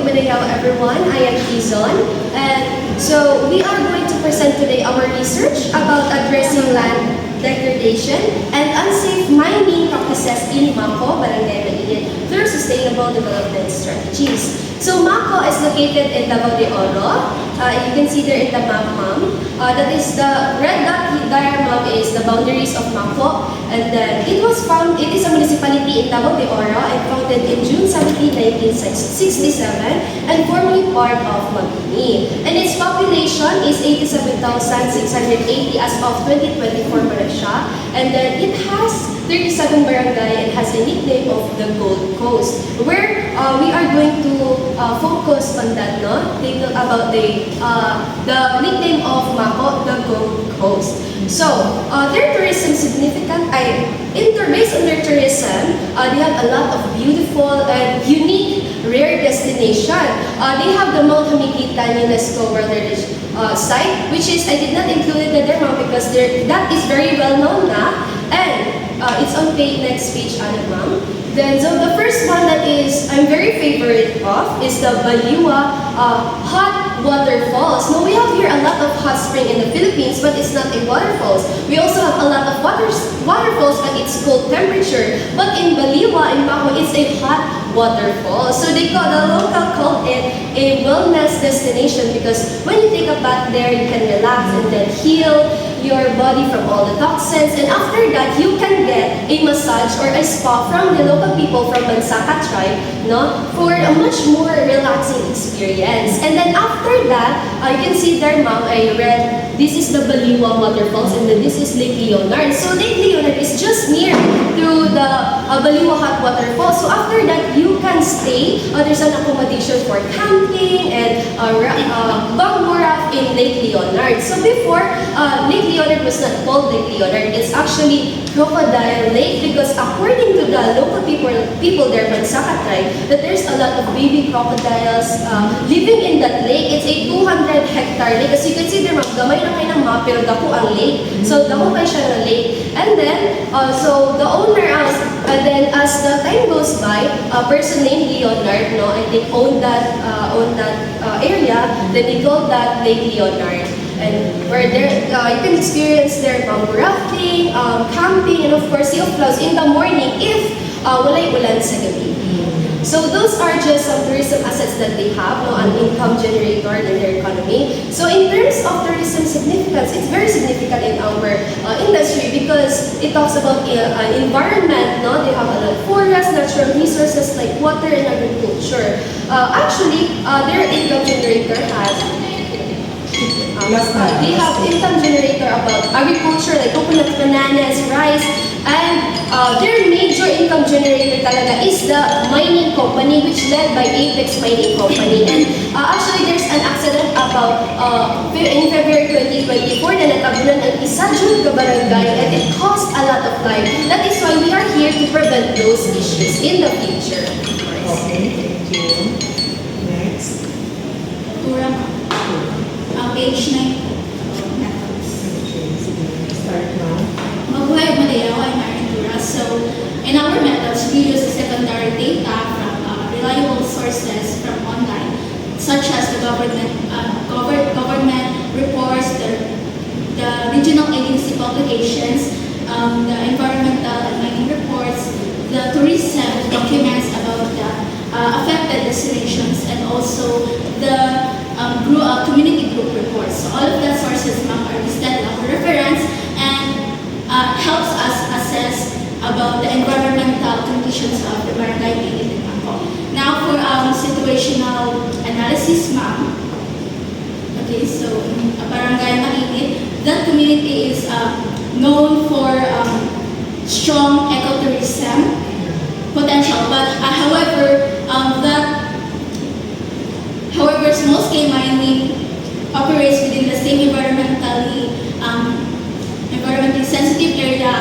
Hello everyone, I am Izon, and so we are going to present today our research about addressing land degradation and unsafe mining practices in Mako, Barangay Mainit through sustainable development strategies. So Mako is located in Davao de Oro. You can see there in the map, ma'am. That is the red dot there, ma'am, is the boundaries of Mako, and then it is a municipality in Davao de Oro and founded in June 17, 1967 and formerly part of Mabini. And its population is 87,680 as of 2024 pa siya. And then it has 37 barangay and has a nickname of the Gold Coast, where we are going to focus on that, no? Take note about the nickname of Mako, the Gold Coast. So, their tourism significant, based on their tourism, they have a lot of beautiful and unique rare destination. They have the Mount Hamiguitan UNESCO World Heritage Site, which is, I did not include it there, ma'am, because that is very well known na. And it's on next page, ma'am. Then, so the first one that is I'm very favorite of is the Baliwa hot waterfalls. Now, we have here a lot of hot spring in the Philippines, but it's not a waterfalls. We also have a lot of waterfalls at its cold temperature. But in Baliwa, in Mako, it's a hot waterfall. So the local called it a wellness destination because when you take a bath there, you can relax and then heal your body from all the toxins. And after that, you can get a massage or a spa from the local people from Bansaka tribe, no, for a much more relaxing experience. And then after that, you can see there, ma'am, I read, this is the Baliwa waterfalls and then this is Lake Leonard. So Lake Leonard is just near to the Baliwa hot waterfall. So after that, you can stay. There's an accommodation for camping and bamboo raft in Lake Leonard. So before, Lake Leonard was not called Lake Leonard. It's actually Crocodile Lake because according to the local people there, Bansaka tribe, that there's a lot of baby crocodiles living in that lake. It's a 200-hectare lake. As you can see there, ma'am, gamay na kayo ng map, pero dako ang lake. So dako kayo siya ng lake. And then, so the owner as the time goes by, a person named Leonard, no, I think owned that area. Then they called that Lake Leonard. And where there, you can experience their bamboo rafting, camping, and of course, sea of clouds in the morning if walay ulan sa gabi. So those are just some tourism assets that they have, no, an income generator in their economy. So in terms of tourism significance, it's very significant in our industry because it talks about environment, no? They have a lot of forests, natural resources like water and agriculture. Actually, their income generator has they have income generator about agriculture like coconut, bananas, rice, and their major income generator talaga is the mining company which led by Apex Mining Company. And actually there's an accident about in February 2024 na natabunan ang isa jud ka barangay and it cost a lot of life. That is why we are here to prevent those issues in the future. Okay, thank you. Next. Page 9. Start now. Mabuhay Malayawa and Maritura. So, in our methods, we use secondary data from reliable sources from online, such as the government reports, the regional agency publications, the environmental and mining reports, the tourism documents about the affected destinations, and also the community group reports. So all of the sources, ma'am, are listed in our reference and helps us assess about the environmental conditions of the barangay in Mako. Now for situational analysis, ma'am. Okay, so barangay Mainit, that community is known for strong ecotourism potential, but however, small-scale mining operates within the same environmentally sensitive area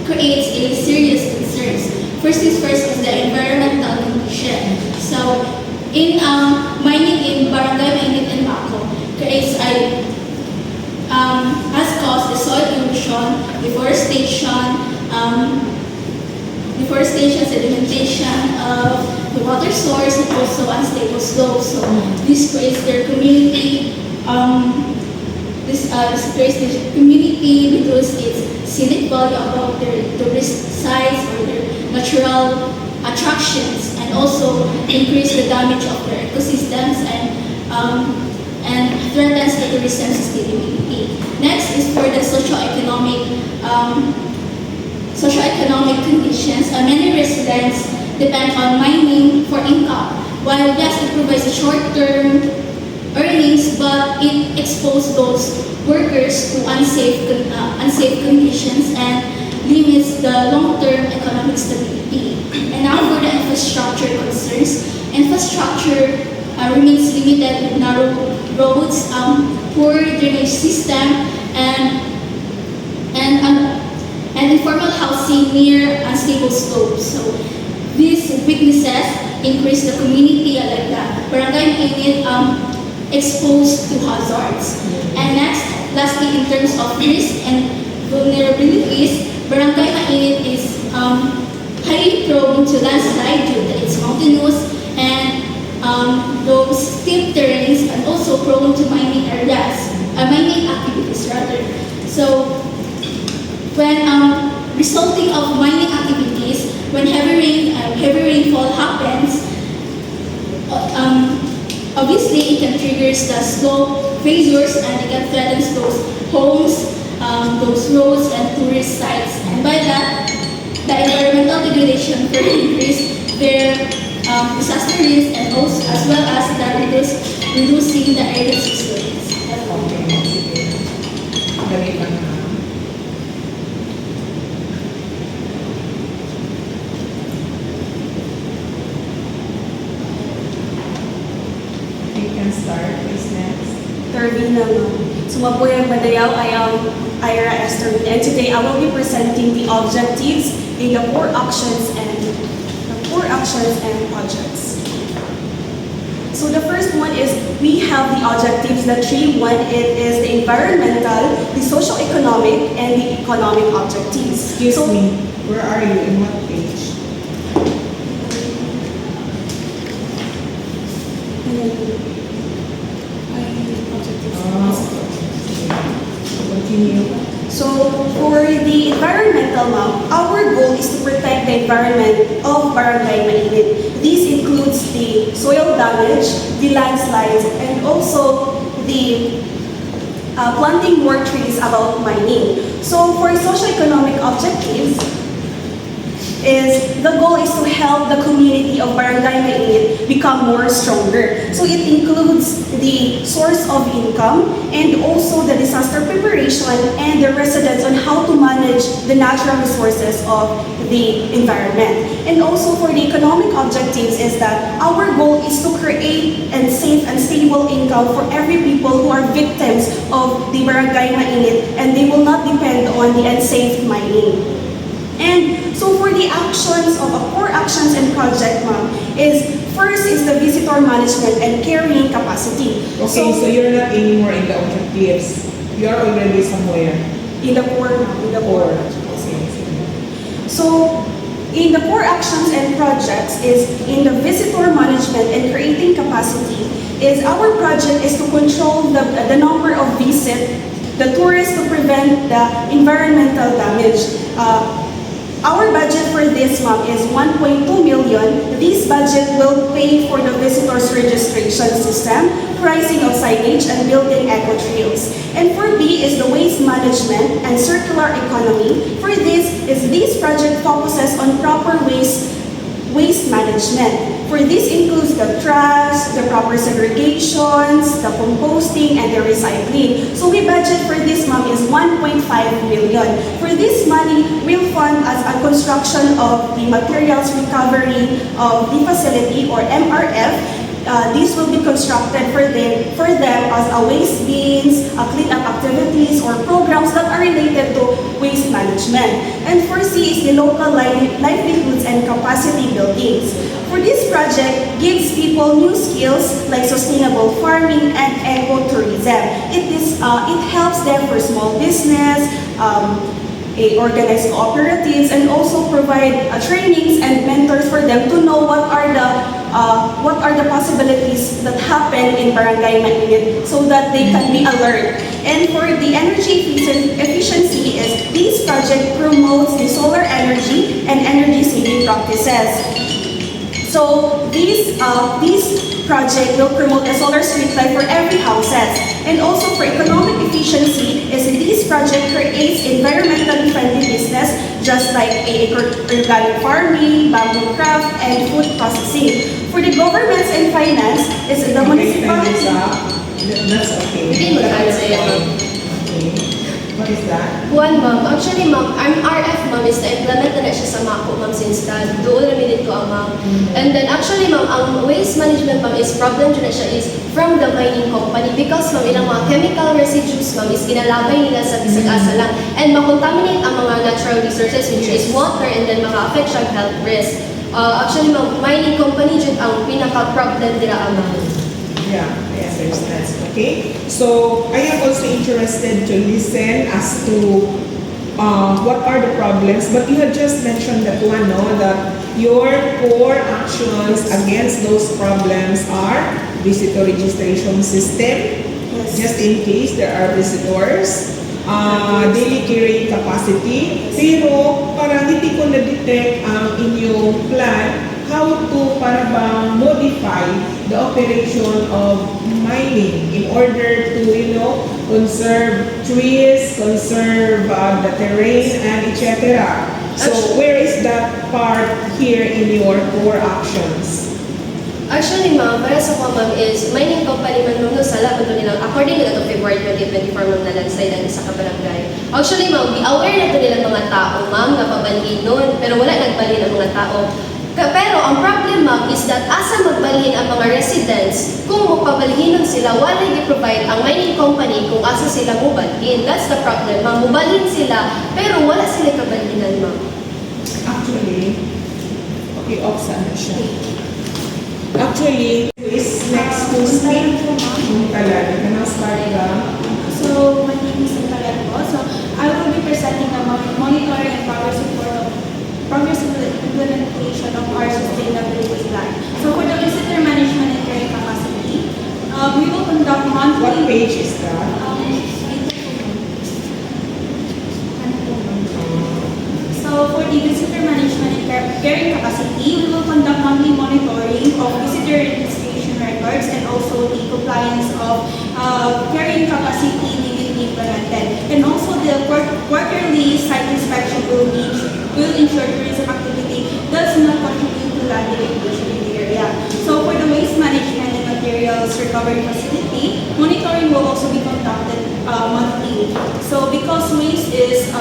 creates a serious concerns. First things first is the environmental condition. So, in mining in Barangay Mainit and Mako creates has caused the soil erosion, deforestation, sedimentation of the water source and also unstable slopes. So this creates their community. This creates the community because its scenic value about their tourist sites or their natural attractions, and also increase the damage of their ecosystems and threatens the tourism sustainability. Next is for the socioeconomic conditions. Many residents depend on mining for income. While yes, it provides short-term earnings, but it exposes those workers to unsafe conditions and limits the long-term economic stability. And now for the infrastructure concerns. Infrastructure remains limited with narrow roads, poor drainage system, and informal housing near unstable slopes. So these weaknesses increase the community like that. Barangay Mainit exposed to hazards. And lastly, in terms of risk and vulnerabilities, Barangay Mainit is highly prone to landslide due to its mountainous and those steep terrains, and also prone to mining activities rather. So when resulting of mining activities, when heavy rainfall happens, obviously it can trigger the slope failures and it can threaten those homes, those roads and tourist sites. And by that, the environmental degradation further increase their disaster risk, and also as well as the reducing the area resilience. Dali pa na. You can start. Who's next? Tervina, ma'am. Sumabuhay Madayaw, I am Ira Esther, and today I will be presenting the objectives in the core actions and projects. So the first one is we have the objectives, the three. One it is the environmental, the socio-economic, and the economic objectives. Excuse So- me. Where are you? In what page? Continue. So for the environmental map, our goal is to protect the environment of Barangay Mainit. This includes the soil damage, the landslides, and also the planting more trees about mining. So for socio-economic objectives, the goal is to help the community of Barangay Mainit become more stronger. So it includes the source of income and also the disaster preparation and the residents on how to manage the natural resources of the environment. And also for the economic objectives is that our goal is to create and safe and stable income for every people who are victims of the Barangay Mainit, and they will not depend on the unsafe mining. And so for the actions of core actions and project, ma'am, is first is the visitor management and carrying capacity. Okay, so you're not anymore in the objectives. You are already somewhere. In the core, Or, So in the core actions and projects is in the visitor management and creating capacity is our project is to control the number of the tourists to prevent the environmental damage. Our budget for this month is 1.2 million. This budget will pay for the visitors registration system, pricing of signage, and building eco trails. And for B is the waste management and circular economy. For this project focuses on proper waste management. For this includes the trash, the proper segregations, the composting, and the recycling. So we budget for this month is 1.5 million. For this money, we'll fund as a construction of the materials recovery of the facility or MRF. This will be constructed for them as a waste bins, cleanup activities, or programs that are related to waste management. And for C is the local livelihoods and capacity buildings. For this project, gives people new skills like sustainable farming and ecotourism. It helps them for small business, organize cooperatives, and also provide trainings and mentors for them to know what are the possibilities that happen in barangay mainit so that they can be alert. And for the energy efficiency is this project promotes the solar energy and energy saving practices. So this project will promote a solar street light for every houses. And also for economic efficiency is this project creates environmentally friendly business just like organic farming, bamboo craft, and food processing. For the governments and finance is the Okay, time is municipality. up. That's okay. Hindi mo tayo sa'yo, ma'am. Okay. What is that? One, ma'am. Actually, ma'am, ang RF, ma'am, is na-implement na siya sa MACO, ma'am, since that. Doon namin dito ang ma'am. And then, actually, ma'am, ang waste management, ma'am, is problem dyan na siya is from the mining company because, ma'am, ilang mga chemical residues, ma'am, is ginalabay nila sa bisag asa lang and makontaminate ang mga natural resources which is water and then maka-affect siya health risk. Actually, ma'am, mining company dyan ang pinaka-problem nila ang ma'am. Yeah, I understand. Okay, so I am also interested to listen as to what are the problems, but you have just mentioned that one, no, that your core actions against those problems are visitor registration system, just in case there are visitors, daily carrying capacity, pero parang hindi ko na-detect ang inyong plan how to para bang modify the operation of mining in order to, conserve trees, conserve the terrain, and etc. So where is that part here in your core actions? Actually, ma'am, para sa ko, ma'am, is mining company man nung sala kung nilang according to February 2024, ma'am, na landslide ang isa ka barangay. Actually, ma'am, aware na to nilang mga tao, ma'am, na pabalhin nun, pero wala nagbalhin ang mga tao. Pero ang problem, ma'am, is that asa magbalhin ang mga residents kung magpabalhinon sila, wala i-provide ang mining company kung asa sila mubalhin. That's the problem, ma'am. Mubalhin sila, pero wala sila kabalhinan, ma'am. Actually, okay, off sana siya. Actually, who is next to speak? Yung talaga, kanang start ka. So, my name is Natalia po. So, I will be presenting the monitoring and progress implementation of our sustainability plan. So, for the visitor management and carrying capacity, we will conduct monthly... What page is that? So, for the visitor management and carrying capacity, we will conduct monthly monitoring of visitor registration records and also the compliance of carrying capacity needed to be implemented. And also the quarterly site inspection will ensure tourism activity does not contribute to land degradation in the area. So for the waste management and materials recovery facility, monitoring will also be conducted monthly. So because waste is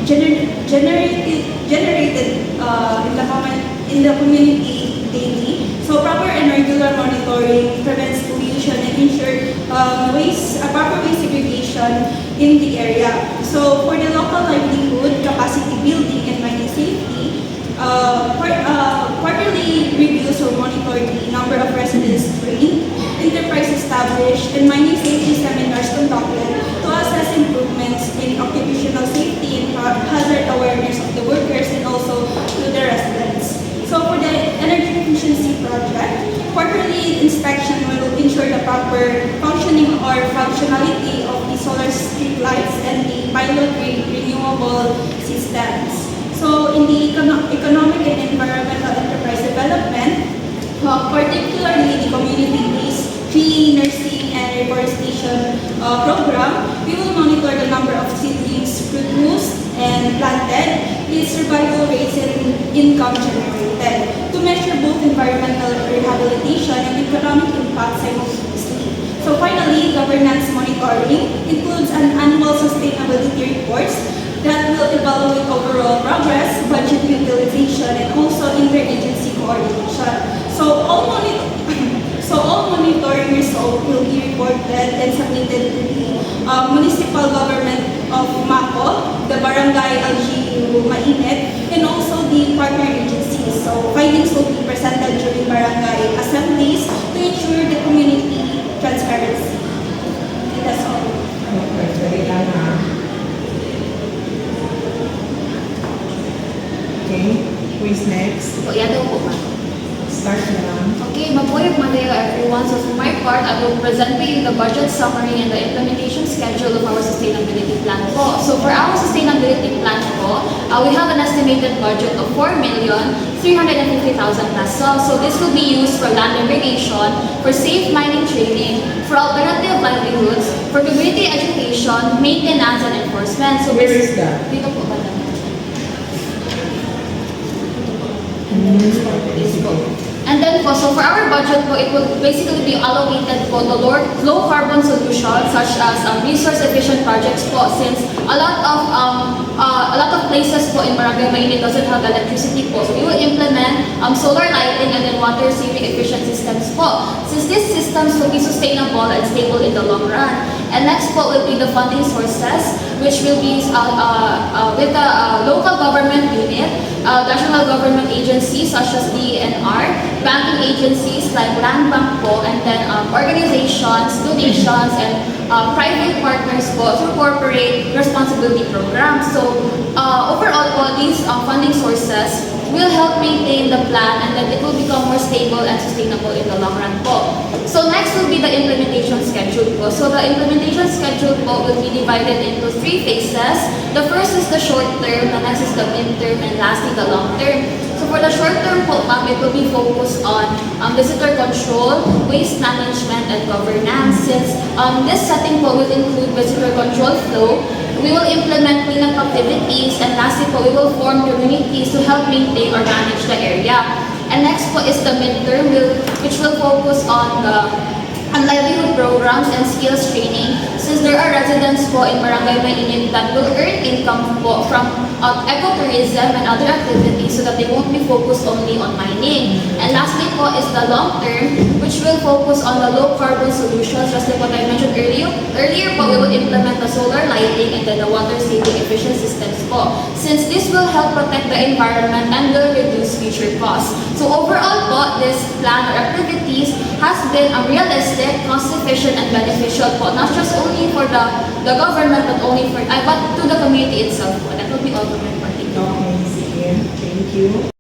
generated in the community daily, so proper and regular monitoring prevents pollution and ensure proper waste segregation in the area. So for the local livelihood, capacity building and mining safety, quarterly reviews will monitor the number of residents trained, enterprise established, and mining safety seminars conducted to assess improvements in occupational safety and hazard awareness of the workers and also to the residents. So for the energy efficiency project, quarterly inspection will ensure the proper functioning or functionality of the solar street lights and the pilot renewable systems. So in the economic and environmental enterprise development, particularly the community-based tree nursing and reforestation program, we will monitor the number of seedlings produced and planted, its survival rates and income generated to measure both environmental rehabilitation and economic impact simultaneously. So finally, governance monitoring includes an annual sustainability reports that will evaluate overall progress, budget utilization, and also interagency coordination. So all monitoring results will be reported and submitted to the municipal government of MACO, the Barangay LGU Mainit, and also the partner agencies. So findings will be presented during barangay assemblies to ensure the community transparency. And that's all. Okay, dali lang ha. everyone. So for my part, I will present to you the budget summary and the implementation schedule of our sustainability plan po. So for our sustainability plan po, we have an estimated budget of 4,350,000 pesos. So this will be used for land irrigation, for safe mining training, for alternative livelihoods, for community education, maintenance, and enforcement. So Where is that? dito po, madam. And then this part is po. And then po, so for our budget po, it will basically be allocated po to low carbon solutions such as resource efficient projects po, since a lot of places po in Barangay Mainit doesn't have electricity po. So we will implement solar lighting and then water saving efficient systems po, since these systems will be sustainable and stable in the long run. And next po will be the funding sources, which will be with the local government unit, national government agencies such as DENR, banking agencies like Land Bank po, and then organizations, donations, and private partners po through corporate responsibility programs. So overall po, these funding sources will help maintain the plan, and then it will become more stable and sustainable in the long run po. So next will be the implementation schedule po. So the implementation schedule po will be divided into 3 phases. The first is the short term, the next is the mid-term, and lastly the long term. So for the short term po, it will be focused on visitor control, waste management, and governance. Since this setting po will include visitor control flow, we will implement cleanup activities, and lastly po, we will form communities to help maintain or manage the area. And next po is the midterm, which will focus on the livelihood programs and skills training, since there are residents po in Barangay Mainit that will earn income po from ecotourism and other activities, so that they won't be focused only on mining. And lastly po is the long term, which will focus on the low carbon solutions, just like what I mentioned earlier. Earlier po, we will implement the solar lighting and then the water saving efficient systems po, since this will help protect the environment and will reduce future costs. So overall po, this plan or activities has been realistic, cost-efficient, and beneficial po, not just only for the government, but to the community itself po. That will be all for my part. Okay, sige. Thank you.